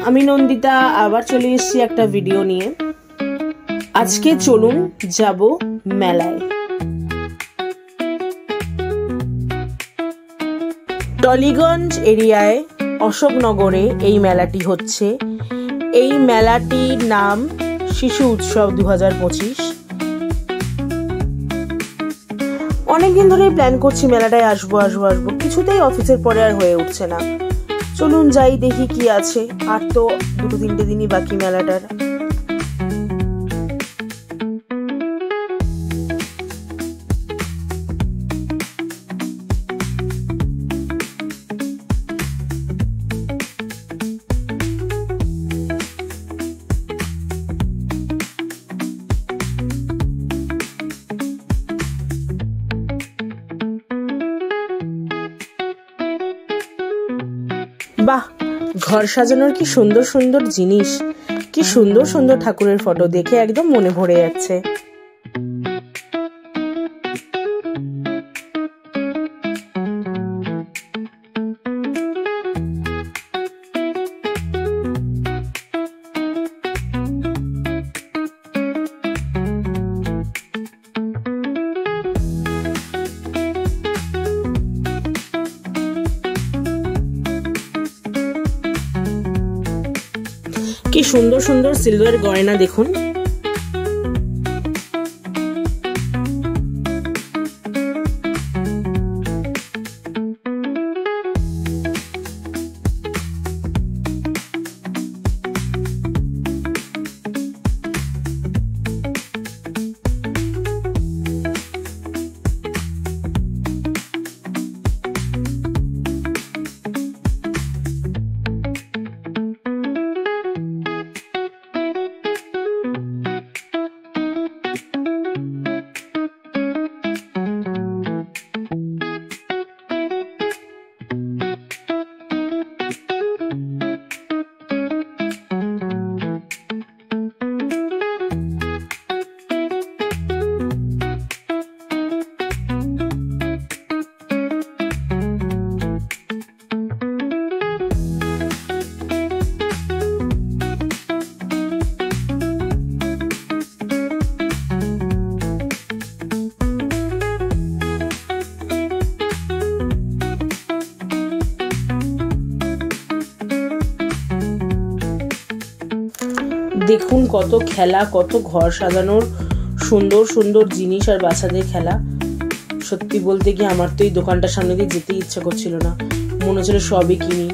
আমি নন্দিতা আবার চলে এসেছি একটা ভিডিও নিয়ে। আজকে চলুন যাব মেলায়। টলিগঞ্জ এরিয়ায় অশোকনগরে এই মেলাটি হচ্ছে। এই মেলাটির নাম শিশু উৎসব 2025। অনেকদিন ধরেই প্ল্যান করছি মেলাটায় আসবো, কিছুতেই অফিসের পরে আর হয়ে উঠছে না। চলুন যাই, দেখি কি আছে। আর তো 2-3 দিনই বাকি মেলাটার। বাহ, ঘর সাজানোর কি সুন্দর সুন্দর জিনিস, কি সুন্দর সুন্দর ঠাকুরের ফটো, দেখে একদম মনে ভরে যাচ্ছে। কি সুন্দর সুন্দর সিলভার গয়না দেখুন। দেখুন কত খেলা, কত ঘর সাজানোর সুন্দর সুন্দর জিনিস আর বাচ্চাদের খেলা। সত্যি বলতে কি আমার তো এই দোকানটার সামনে দিয়ে যেতেই ইচ্ছা করছিল না, মনে হচ্ছিল সবই কিনি।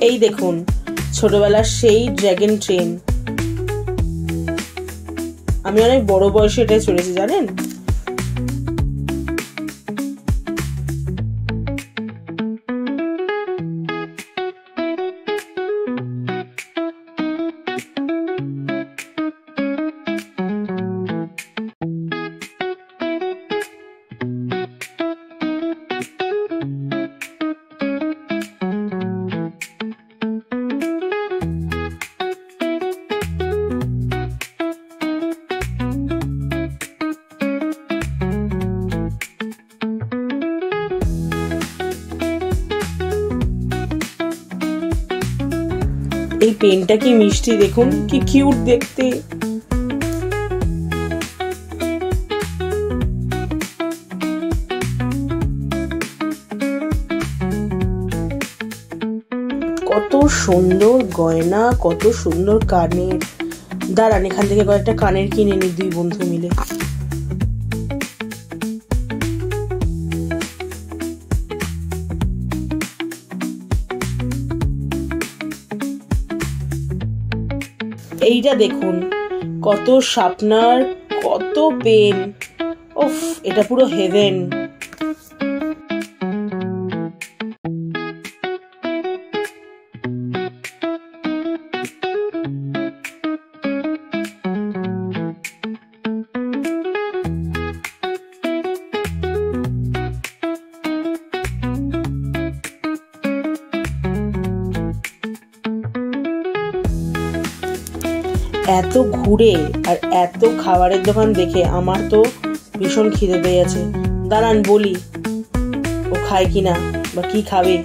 এই দেখুন ছোটবেলার সেই ড্রাগন ট্রেন। আমি অনেক বড় বয়সে এটাই চড়েছি, জানেন। এই পেনটা কি মিষ্টি, দেখুন কি কিউট দেখতে। কত সুন্দর গয়না, কত সুন্দর কানের। দাঁড়ান, এখান থেকে কয়েকটা কানের কিনে নি দুই বন্ধু মিলে। এইটা দেখুন, কত শার্পনার, কত পেন, উফ, এটা পুরো হেভেন। এত ঘুরে আর এত খাবারের দোকান দেখে আমার তো ভীষণ খিদে পেয়ে গেছে। দাঁড়ান বলি ও খায় কিনা বা কি খাবে।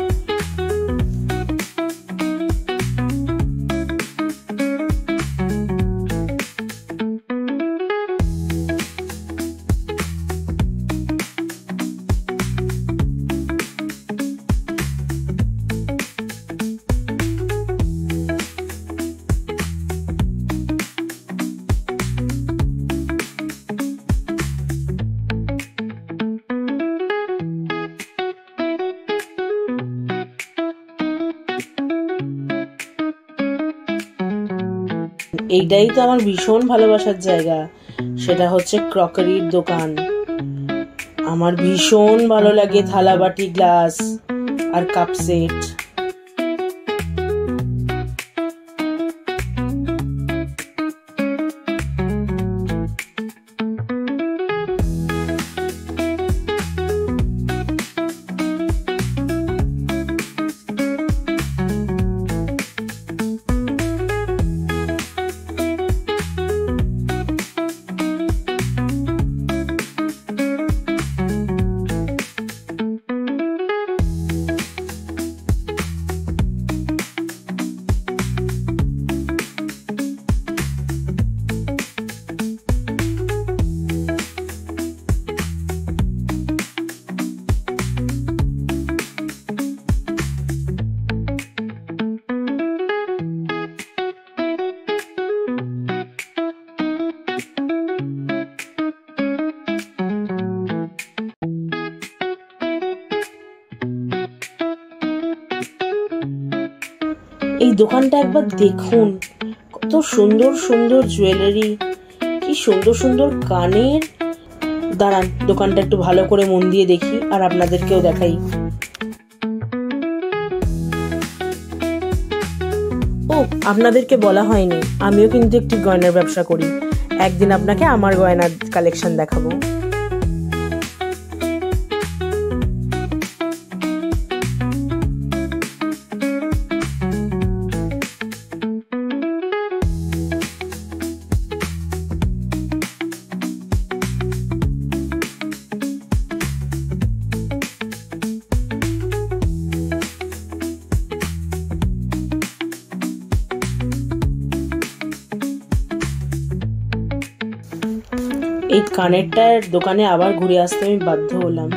এইটাই তো আমার ভীষণ ভালোবাসার জায়গা, সেটা হচ্ছে ক্রকারির দোকান। আমার ভীষণ ভালো লাগে থালা বাটি, গ্লাস আর কাপ সেট। এই দোকানটা একবার দেখুন, কত সুন্দর সুন্দর জুয়েলারি, কি সুন্দর সুন্দর কানের। দাঁড়ান, দোকানটা একটু ভালো করে মন দিয়ে দেখি আর আপনাদেরকেও দেখাই। ও, আপনাদেরকে বলা হয়নি, আমিও কিন্তু একটি গয়নার ব্যবসা করি। একদিন আপনাকে আমার গয়নার কালেকশন দেখাবো। এই কানেরটার দোকানে আবার ঘুরে আসতে আমি বাধ্য হলাম।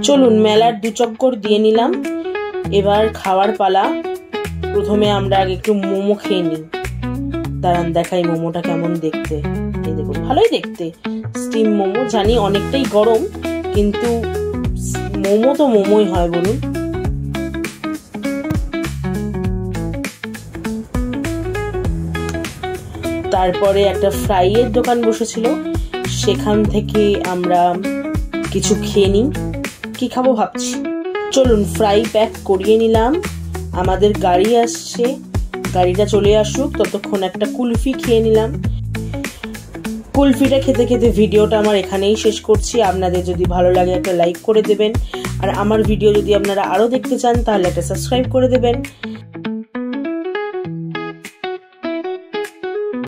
চলুন, মেলার 2 চক্কর দিয়ে নিলাম, এবার খাওয়ার পালা। প্রথমে আমরা আগে একটু মোমো খেয়ে নিই। দাঁড়ান দেখাই মোমোটা কেমন দেখতে। এই দেখুন, ভালোই দেখতে, স্টিম মোমো। জানি অনেকটাই গরম, কিন্তু মোমো তো মোমোই হয় বলুন। তারপরে একটা ফ্রাইয়ের দোকান বসেছিল, সেখান থেকে আমরা কিছু খেয়ে নিই। কি খাবো ভাবছি, চলুন ফ্রাই প্যাক করিয়ে নিলাম। আমাদের গাড়ি আসছে, গাড়িটা চলে আসুক, ততক্ষণ একটা কুলফি খেয়ে নিলাম। কুলফিটা খেতে খেতে ভিডিওটা আমার এখানেই শেষ করছি। আপনাদের যদি ভালো লাগে একটা লাইক করে দেবেন, আর আমার ভিডিও যদি আপনারা আরও দেখতে চান তাহলে একটা সাবস্ক্রাইব করে দেবেন।